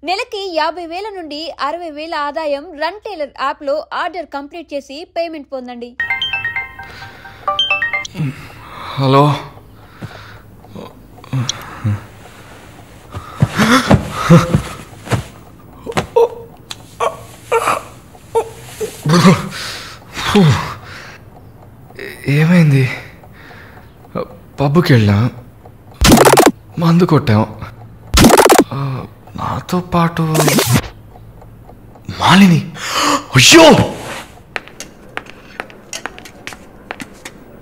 నెలకి 50,000 నుండి 60,000 ఆదాయం రన్ టైలర్ యాప్లో ఆర్డర్ కంప్లీట్ చేసి పేమెంట్ పొందండి. హలో, ఏమైంది? పబ్కి వెళ్ళాం, మందు కొట్టాం, నాతో పాటు మాలిని. అయ్యో,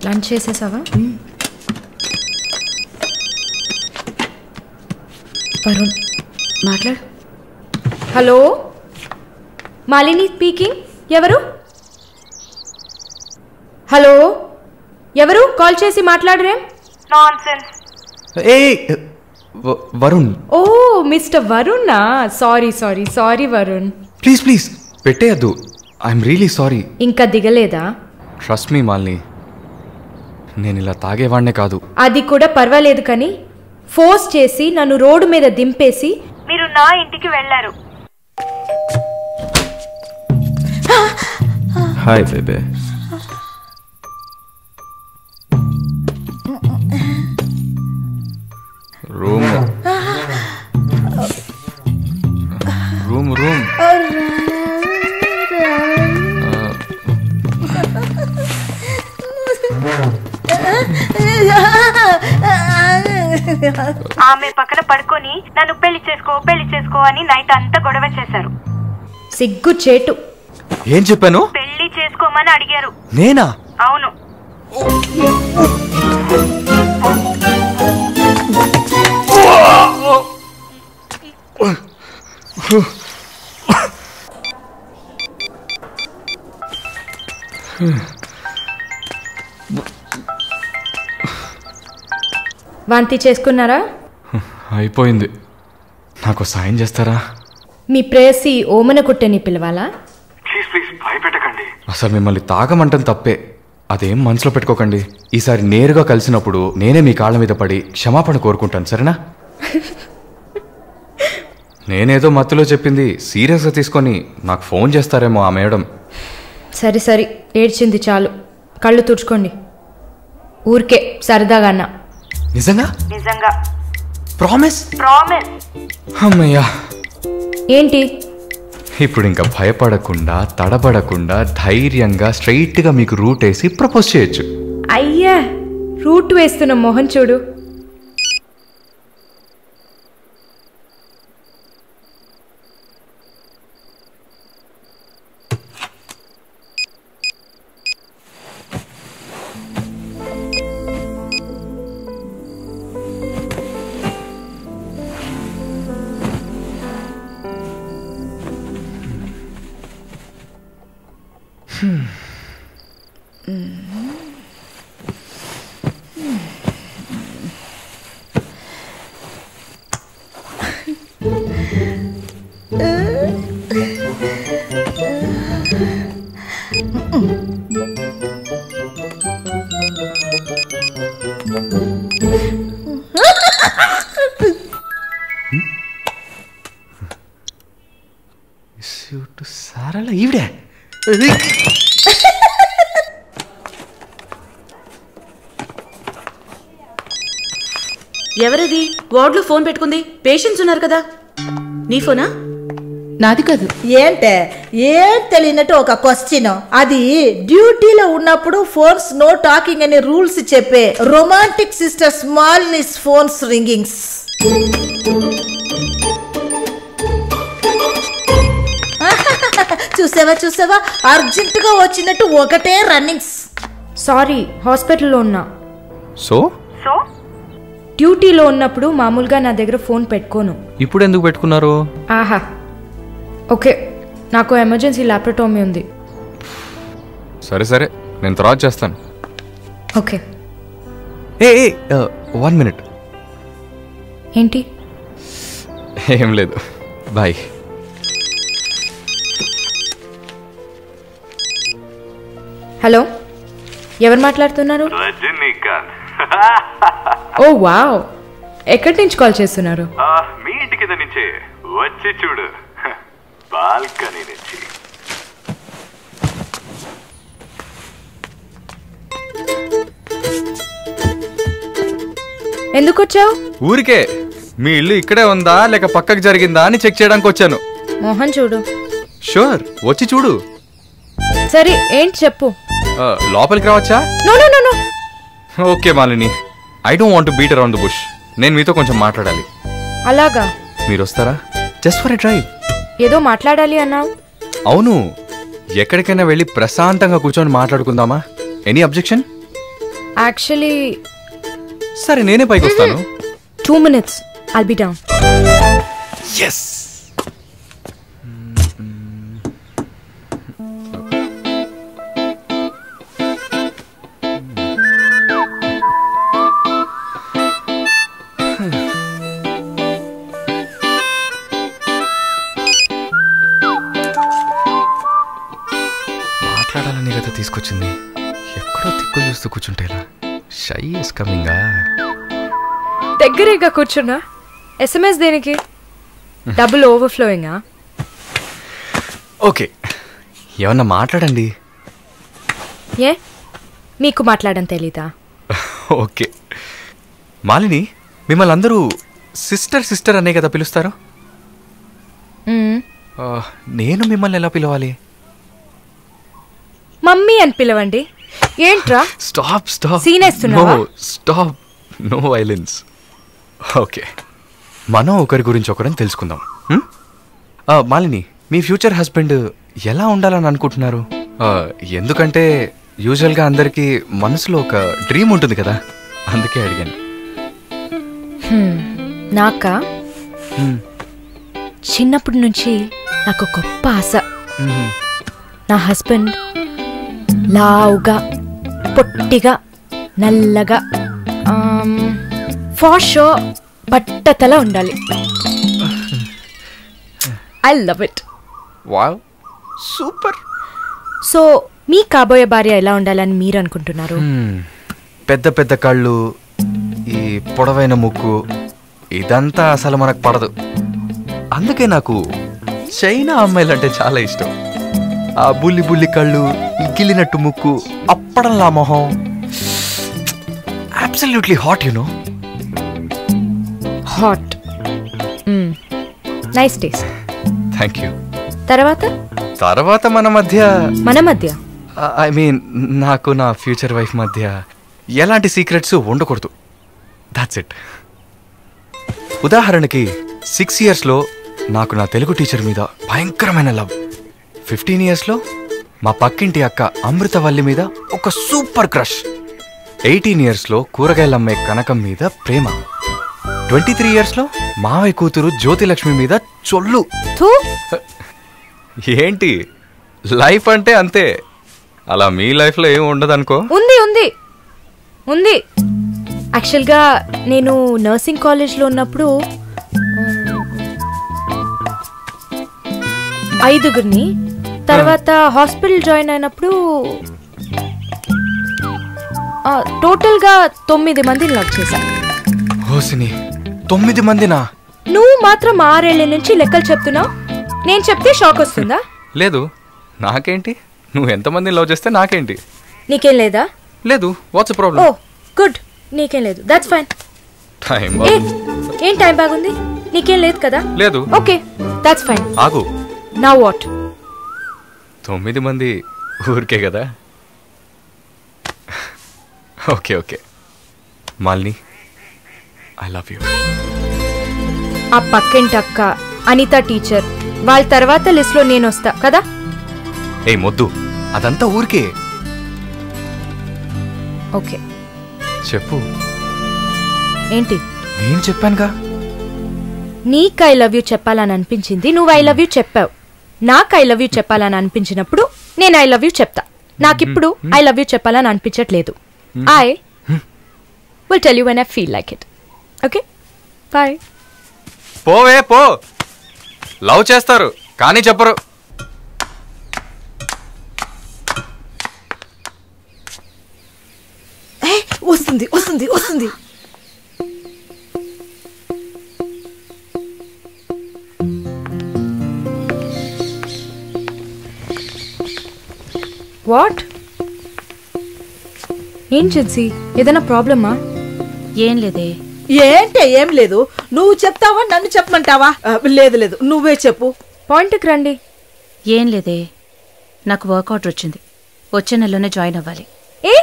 లంచ్ చేసేసావా? వరుణ్ మాట్లాడు. Hello, Malini speaking. ఎవరు? హలో, ఎవరు? కాల్ చేసి మాట్లాడరేం? వరుణ్. ఓ మిస్టర్ వరుణా? Sorry sorry sorry Varun. Please please పెట్టేయద్దు. I'm really sorry. ఇంకా దిగలేదా? ట్రస్ట్ మీ మాలిని, నేను ఇలా తాగేవాడినే కాదు. అది కూడా పర్వాలేదు, కానీ ఫోర్స్ చేసి నన్ను రోడ్డు మీద దింపేసి మీరు నా ఇంటికి వెళ్ళారు. హాయ్ బేబే. రూమ్ రూమ్ రూమ్ ఆమె పక్కన పడుకొని నన్ను పెళ్లి చేసుకో అని నైట్ అంతా గొడవ చేశారు. సిగ్గు చేటు. ఏం చెప్పాను? పెళ్లి చేసుకోమని అడిగారు. నేనా? అవును. వాంతి చేసుకున్నారా? అయిపోయింది. నాకు సాయం చేస్తారా? మీ ప్రేయసి ఓమన కుట్టని పిలవాలా? Please please భయపెట్టకండి. అసలు మిమ్మల్ని తాగమంటం తప్పే, అదేం మనసులో పెట్టుకోకండి. ఈసారి నేరుగా కలిసినప్పుడు నేనే మీ కాళ్ళ మీద పడి క్షమాపణ కోరుకుంటాను, సరేనా? నేనేదో మత్తులో చెప్పింది సీరియస్గా తీసుకొని నాకు ఫోన్ చేస్తారేమో ఆ మేడం. సరే సరే, ఏడ్చింది చాలు, కళ్ళు తుడుచుకోండి. ఊరికే సరదాగా అన్నా. నిజంగా? నిజంగా. ప్రామిస్? ప్రామిస్. అమ్మయ్యా. ఏంటి ఇప్పుడు ఇంకా భయపడకుండా తడబడకుండా ధైర్యంగా స్ట్రైట్గా మీకు రూట్ వేసి ప్రపోజ్ చేయొచ్చు. అయ్యా, రూట్ వేస్తున్న మొహం చూడు. సారలా ఈవిడే. ఎవరది వార్డులో ఫోన్ పెట్టుకుంది? పేషెంట్స్ ఉన్నారు కదా. నీ ఫోనా? నాది కాదు. ఏంటే ఏం తెలియనట్టు ఒక క్వశ్చన్. అది డ్యూటీలో ఉన్నప్పుడు ఫోన్స్ నో టాకింగ్ అనే రూల్స్ చెప్పే రొమాంటిక్ సిస్టర్ స్మాల్నిస్ ఫోన్స్ రింగింగ్స్. చూసావా అర్జెంటుగా వచ్చినట్టు ఒకటే రన్నింగ్స్. సారీ, హాస్పిటల్లో ఉన్నా. సో డ్యూటీలో ఉన్నప్పుడు మామూలుగా నా దగ్గర ఫోన్ పెట్టుకోను. ఇప్పుడు ఎందుకు పెట్టుకున్నారు? ఆహా, ఓకే, నాకు ఎమర్జెన్సీ ల్యాప్రటోమీ ఉంది. సరే సరే, నేను తర్వాత చేస్తాను. ఓకే. ఏ 1 minute. ఏంటి? ఏం లేదు, బాయ్. హలో, ఎవరు మాట్లాడుతున్నారు? ఓ వావ్, ఎక్కడి నుంచి కాల్ చేస్తున్నారు? మీ ఇంటి కింద నుంచే. వచ్చి చూడు బాల్కనీ నుంచి. ఎందుకు వచ్చావు? ఊరికే మీ ఇల్లు ఇక్కడే ఉందా లేక పక్కకు జరిగిందా అని చెక్ చేయడానికి వచ్చాను. మోహన్ చూడు. షూర్, వచ్చి చూడు. సరే ఏంటి చెప్పు. లోపలికి రావచ్చా? No no no no. Okay Malini, I don't want to beat around the bush. నేను మీతో కొంచెం మాట్లాడాలి. అలాగా? మీరు వస్తారా? Just for a drive. ఏదో మాట్లాడాలి అన్నావు. అవును, ఎక్కడికైనా వెళ్ళి ప్రశాంతంగా కూర్చొని మాట్లాడుకుందామా? Any objection? యాక్చువల్లీ సరే నేనే పైకి వస్తాను. 2 minutes. I'll be down. Yes. మాట్లాడాలని కదా తీసుకొచ్చింది. ఎక్కడో తిక్కులు చూస్తూ కూర్చుంటేలా. Shy is కమింగా. దగ్గరేగా కూర్చున్నా. SMS దేనికి? డబుల్ ఓవర్ఫ్లోయింగా? ఓకే, ఏమన్నా మాట్లాడండి. ఏ మీకు మాట్లాడడం తెలీదా? ఓకే మాలిని, మిమ్మల్ని అందరూ సిస్టర్ సిస్టర్ అనే కదా పిలుస్తారు. నేను మిమ్మల్ని ఎలా పిలవాలి? మమ్మీ అని పిలవండి. ఏంట్రా? Stop stop. సీనేస్తున్నావా? Stop, no violence. ఓకే, మనం ఒకరి గురించి ఒకరని తెలుసుకుందాం. మాలిని, మీ ఫ్యూచర్ హస్బెండ్ ఎలా ఉండాలని అనుకుంటున్నారు? ఎందుకంటే యూజువల్గా అందరికీ మనసులో ఒక డ్రీమ్ ఉంటుంది కదా, అందుకే అడిగాను. నాకా చిన్నప్పటి నుంచి నాకు గొప్ప ఆశ. నా హస్బెండ్ లావుగా, పొట్టిగా, నల్లగా, ఫర్ షూర్ బట్టతల ఉండాలి. I love it. Wow, super. So మీ కాబోయే భార్య ఎలా ఉండాలని మీరు అనుకుంటున్నారు? పెద్ద పెద్ద కళ్ళు, ఈ పొడవైన ముక్కు, ఇదంతా అసలు మనకు పడదు. అందుకే నాకు చైనా అమ్మాయిలంటే చాలా ఇష్టం. ఆ బుల్లి బుల్లి కళ్ళు, గిల్లినట్టు ముక్కు, అప్పడంలా మొహం, absolutely hot, you know. Hot. Nice taste. Thank you. తర్వాత మన మధ్య ఐ మీన్ నాకు నా ఫ్యూచర్ వైఫ్ మధ్య ఎలాంటి సీక్రెట్స్ ఉండకూడదు. That's it. ఉదాహరణకి 6 yearsలో నాకు నా తెలుగు టీచర్ మీద భయంకరమైన లవ్. 15 yearsలో మా పక్కింటి అక్క అమృతవల్లి మీద ఒక సూపర్ క్రష్. 18 yearsలో కూరగాయలమ్మే కనకం మీద ప్రేమ. 23 yearsలో మావయ్య కూతురు జ్యోతిలక్ష్మి మీద చొల్లు. ఏంటి, లైఫ్ అంటే అంతే. అలా మీ లైఫ్లో ఏమి ఉండదు అనుకో. ఉంది ఉంది ఉంది. యాక్చువల్గా నేను నర్సింగ్ కాలేజ్లో ఉన్నప్పుడు 5గురిని, తర్వాత హాస్పిటల్ జాయిన్ అయినప్పుడు టోటల్గా 9 మందిని లవ్ చేశా. హోసిని, 9 మందినా? నువ్వు మాత్రం 6 ఏళ్ల నుంచి లెక్కలు చెప్తున్నావు. నేను చెప్తే షాక్ వస్తుందా? లేదు, నాకేంటి, నువ్వు ఎంతమందిని లవ్ చేస్తే నాకేంటి. నీకేం లేదా? లేదు. What's problem? ఓ గుడ్, నీకేం లేదు. That's fine. ఏం టైం బాగుంది? నీకేం లేదు కదా? లేదు. Okay, that's fine. ఆగు. Now what? 9 మంది ఊరికే కదా. Okay okay Malini, I love you. ఆ పక్కింటి అక్క, అనిత టీచర్, వాళ్ళ తర్వాత లిస్ట్ లో నేను వస్తా కదా. ఏ మొద్దు, అదంతా ఊరికే. ఓకే చెప్పు. ఏంటి? నేను చెప్పానుగా. నీకు ఐ లవ్ యూ చెప్పాలని అనిపించింది, నువ్వు ఐ లవ్ యూ చెప్పావు. నాకు ఐ లవ్ యూ చెప్పాలని అనిపించినప్పుడు నేను ఐ లవ్ యూ చెప్తా. నాకిప్పుడు ఐ లవ్ యూ చెప్పాలని అనిపించట్లేదు. I will tell you when I feel like it. Okay bye. పోవే పో. లవ్ చేస్తారు కానీ చెప్పరు. వస్తుంది వస్తుంది వస్తుంది. వాట్? ఏం జిన్సీ, ఏదైనా ప్రాబ్లమా? ఏం లేదే. ఏంటే ఏం లేదు. నువ్వు చెప్తావా నన్ను చెప్పమంటావా? లేదు లేదు, నువ్వే చెప్పు. పాయింట్కి రండి. ఏం లేదే, నాకు వర్క్ ఆర్డర్ వచ్చింది. వచ్చే నెలలోనే జాయిన్ అవ్వాలి. ఏ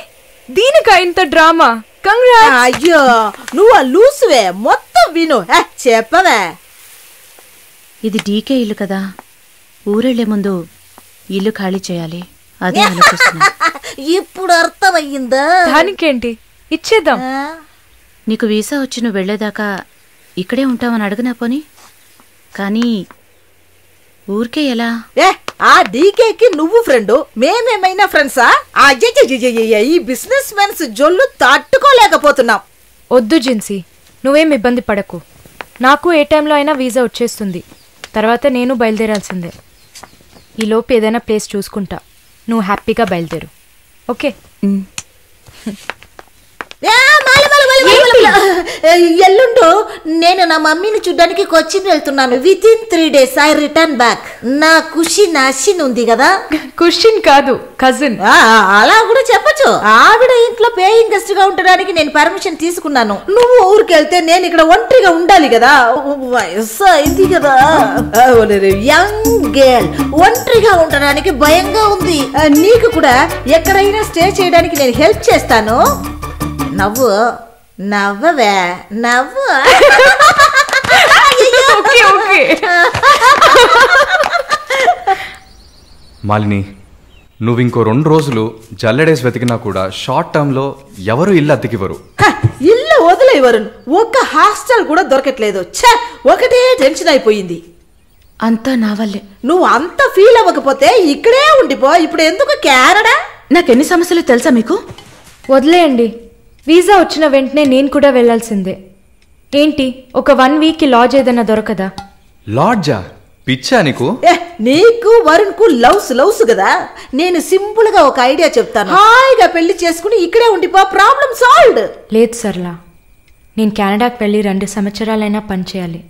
దీనికా ఇంత డ్రామా? కంగ్రాట్స్. అయ్యో నువ్వు లూసువే, మొత్తం విను. చెప్పవే. ఇది డీకే ఇల్లు కదా, ఊరెళ్లే ముందు ఇల్లు ఖాళీ చేయాలి, అదే ఆలోచిస్తున్నా. ఇప్పుడు అర్థమయ్యిందా? దానికేంటి, ఇచ్చేద్దాం. నీకు వీసా వచ్చి నువ్వు వెళ్లేదాకా ఇక్కడే ఉంటావని అడగనా పోని? కానీ ఊరికే ఎలా? ఆ డీకేకి నువ్వు ఫ్రెండు, మేమేమైనా ఫ్రెండ్సా? ఈ బిజినెస్ మెన్స్ జొల్లు తట్టుకోలేకపోతున్నాం. వద్దు జిన్సీ, నువ్వేం ఇబ్బంది పడకు. నాకు ఏ టైంలో అయినా వీసా వచ్చేస్తుంది. తర్వాత నేను బయలుదేరాల్సిందే. ఈలోపు ఏదైనా ప్లేస్ చూసుకుంటా. నువ్వు హ్యాపీగా బయలుదేరు. ఓకే? ఎల్లుండు నేను నా మమ్మీని చూడ్డానికి కొచ్చిన్ వెళ్తున్నాను. With in 3 days I return back. నా కుషిన్ అషిన్ ఉంది కదా. కుషిన్ కాదు, కజిన్. అలా కూడా చెప్పచ్చు. ఆవిడ ఇంట్లో పేయింగ్ గెస్ట్ గా ఉండడానికి నేను పర్మిషన్ తీసుకున్నాను. నువ్వు ఊరికి వెళ్తే నేను ఇక్కడ ఒంటరిగా ఉండాలి కదా. వయసు అయింది కదా. యంగ్ గర్ల్ ఒంటరిగా ఉండడానికి భయంగా ఉంది. నీకు కూడా ఎక్కడైనా స్టే చేయడానికి నేను హెల్ప్ చేస్తాను. నవ్వు నవ్వవే, నవ్వు. మాలిని, నువ్వు ఇంకో 2 రోజులు జల్లడేసి వెతికినా కూడా షార్ట్ టర్మ్లో ఎవరు ఇల్లు అద్దెకివ్వరు. ఇల్లు వదిలేవరు. ఒక్క హాస్టల్ కూడా దొరకట్లేదు. ఒకటే టెన్షన్ అయిపోయింది. అంతా నా వల్లే. నువ్వు అంత ఫీల్ అవ్వకపోతే ఇక్కడే ఉండిపో. ఇప్పుడు ఎందుకు కెనడా? నాకెన్ని సమస్యలు తెలుసా మీకు? వదిలేయండి. వీసా వచ్చిన వెంటనే నేను కూడా వెళ్లాల్సిందే. ఏంటి, ఒక 1 week లాడ్జ్ ఏదైనా దొరకదా? లాడ్జా? పిచ్చా నీకు? నీకు వరుణ్ కు లవ్స్ కదా. నేను సింపుల్ గా ఒక ఐడియా చెప్తాను. హాయిగా పెళ్లి చేసుకుని ఇక్కడే ఉండిపో. Problem solved. లేదు సర్లా, నేను కెనడాకి వెళ్ళి 2 సంవత్సరాలైనా పనిచేయాలి.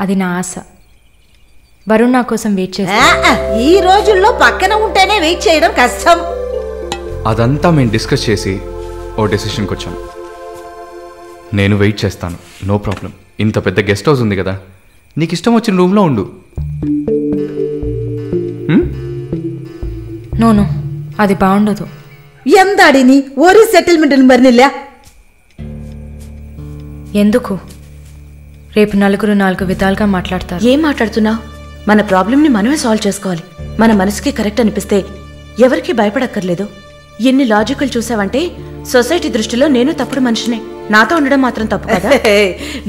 అది నా ఆశ. వరుణ్ నా కోసం వెయిట్ చేస్తా. ఈ రోజుల్లో పక్కన ఉంటేనే వెయిట్ చేయడం కష్టం. అదంతా మేము డిస్కస్ చేసి ఓ డెసిషన్కి వచ్చాం. నేను వెయిట్ చేస్తాను, నో ప్రాబ్లం. ఇంత పెద్ద గెస్ట్ హౌస్ ఉంది కదా, నీకు ఇష్టం వచ్చిన రూమ్లో ఉండు. నో అది బాగుండదు. ఎందాడిని ఓరి సెటిల్మెంట్ మరినిల్ల. ఎందుకు? రేపు నలుగురు 4 విధాలుగా మాట్లాడతారు. ఏం మాట్లాడుతున్నావు? మన ప్రాబ్లంని మనమే సాల్వ్ చేసుకోవాలి. మన మనసుకి కరెక్ట్ అనిపిస్తే ఎవరికి భయపడక్కర్లేదు. ఎన్ని లాజికల్ చూసావంటే సొసైటీ దృష్టిలో నేను తప్పుడు మనిషినే. నాతో ఉండడం మాత్రం తప్పు కదా?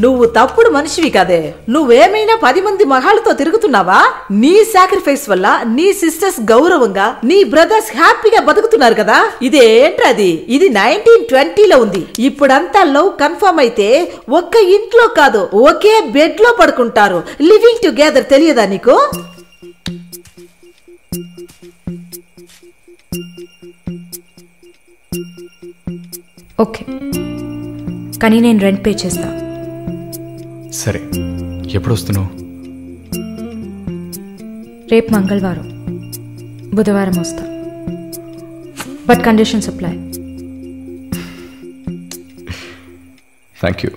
నువ్వు తప్పుడు మనిషివి కదే. నువ్వేమైనా 10 మంది మగాళ్ళతో తిరుగుతున్నావా? నీ సాక్రిఫైస్ వల్ల నీ సిస్టర్స్ గౌరవంగా, నీ బ్రదర్స్ హ్యాపీగా బతుకుతున్నారు కదా. ఇదేంటది? ఇది 1920లో ఉంది. ఇప్పుడంతా లవ్ కన్ఫర్మ్ అయితే ఒక్క ఇంట్లో కాదు, ఒకే బెడ్ లో పడుకుంటారు. లివింగ్ టుగెదర్ తెలియదా నీకు? ఓకే, కానీ నేను రెంట్ పే చేస్తా. సరే, ఎప్పుడు వస్తున్నావు? రేపు మంగళవారం, బుధవారం వస్తా. But conditions apply. Thank you.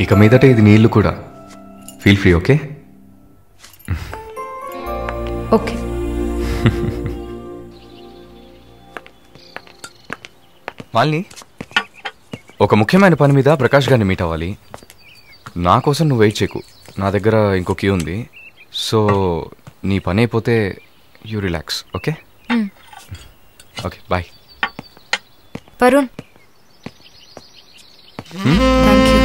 ఇక మీదట ఇది నీళ్ళు కూడా. Feel free. Okay? Okay. Malini, ఒక ముఖ్యమైన పని మీద ప్రకాష్ గారిని మీట్ అవ్వాలి. నా కోసం నువ్వు వెయిట్ చేయకు. నా దగ్గర ఇంకో కీ ఉంది. సో నీ పని అయిపోతే you relax. Okay? Okay, bye. Varun, thank you.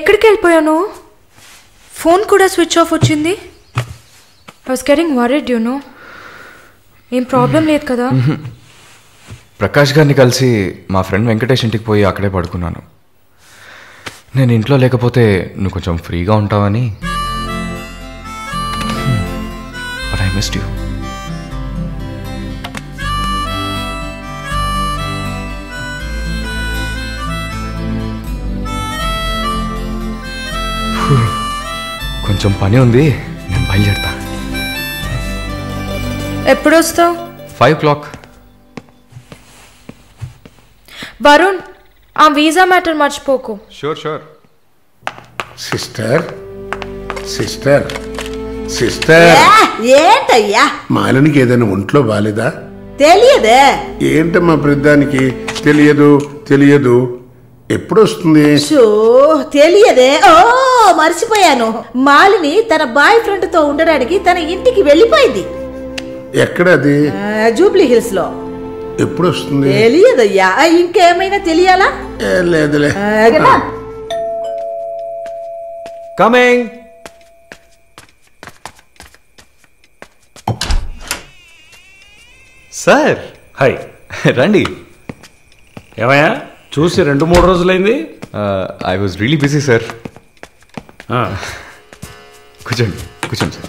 ఎక్కడికి వెళ్ళిపోయాను? ఫోన్ కూడా స్విచ్ ఆఫ్ వచ్చింది. I was getting worried you know. ఏం ప్రాబ్లం లేదు కదా? ప్రకాష్ గారిని కలిసి మా ఫ్రెండ్ వెంకటేష్ ఇంటికి పోయి అక్కడే పడుకున్నాను. నేను ఇంట్లో లేకపోతే నువ్వు కొంచెం ఫ్రీగా ఉంటావని. But I missed you. కొంచెం పని ఉంది, నేను బయలుదేరుతా. ఎప్పుడు వస్తావు? 5 o'clock. వరుణ్, ఆ వీసా మ్యాటర్ మర్చిపోకు. షూర్. సిస్టర్ సిస్టర్ సిస్టర్ ఏంటయ్యా? మాలినికి ఏదైనా ఒంట్లో బాలేదా? తెలియదే. ఏంటమ్మా ప్రతిదానికి తెలియదు ఎప్పుడు వస్తుంది? తెలియదే. ఓ మర్చిపోయాను. మాలిని తన బాయ్ ఫ్రెండ్ తో ఉండడానికి తన ఇంటికి వెళ్ళిపోయింది. ఎక్కడది? జూబ్లీ హిల్స్ లో. ఎప్పుడు వస్తుంది? తెలియదయ్యా. ఇంకేమైనా తెలియాలా? లేదులే. కమింగ్. Sir hi. రండి. ఏమయ్యా చూసి 2-3 రోజులైంది? I was really busy sir. కూర్చోండి సార్.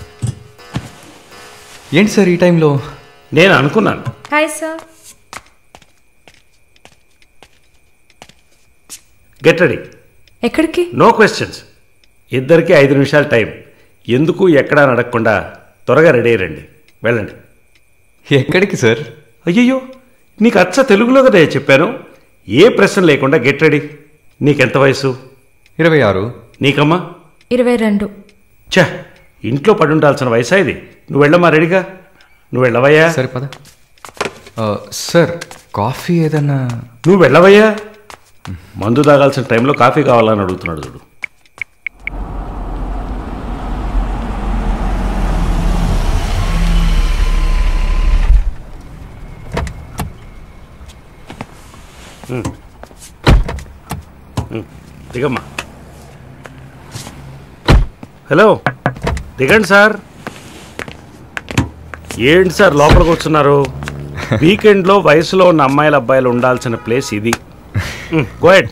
ఏంటి సార్ ఈ టైంలో? నేను అనుకున్నాను. Hi sir. Get ready. ఎక్కడికి? No questions. ఇద్దరికి 5 నిమిషాలు టైం. ఎందుకు ఎక్కడా నడకుండా త్వరగా రెడీ అయ్యండి. వెళ్ళండి. ఎక్కడికి సార్? అయ్యయ్యో, నీకు అచ్చ తెలుగులో కదా చెప్పాను. ఏ ప్రశ్న లేకుండా గెట్ రెడీ. నీకెంత వయసు? 26. నీకమ్మా? 22. ఛా, ఇంట్లో పడి ఉండాల్సిన వయసా ఇది? నువ్వు వెళ్ళమ్మా, రెడీగా. నువ్వు వెళ్ళవయ్యా. సరే పద. సార్ కాఫీ ఏదన్నా? నువ్వు వెళ్ళవయ్యా. మందు తాగాల్సిన టైంలో కాఫీ కావాలని అడుగుతున్నాడు చూడు. దిగమ్మా. హలో, దిగండి సార్. ఏంటి సార్ లోపలికి వస్తున్నారు? వీకెండ్లో వయసులో ఉన్న అమ్మాయిలు అబ్బాయిలు ఉండాల్సిన ప్లేస్ ఇది. Go head,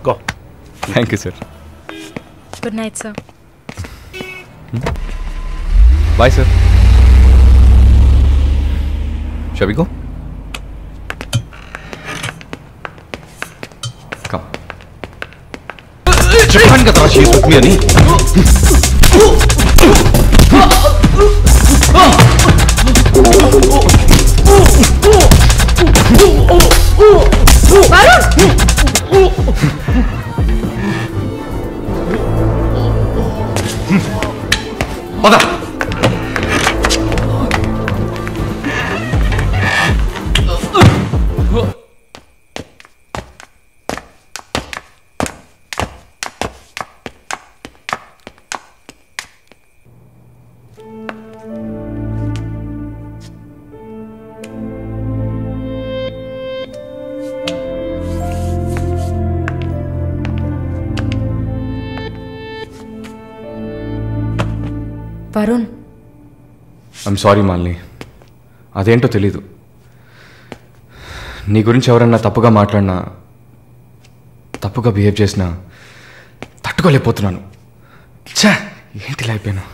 go. Thank you sir. Good night sir. Bye sir. Shall we go? Come. చెప్పండి కదా షీ ఇస్ విత్ మీ అని. పద. Varun, I'm sorry Malini. అదేంటో తెలీదు. నీ గురించి ఎవరన్నా తప్పుగా మాట్లాడినా, తప్పుగా బిహేవ్ చేసినా తట్టుకోలేకపోతున్నాను. ఛా, ఏంటిలా అయిపోయాను.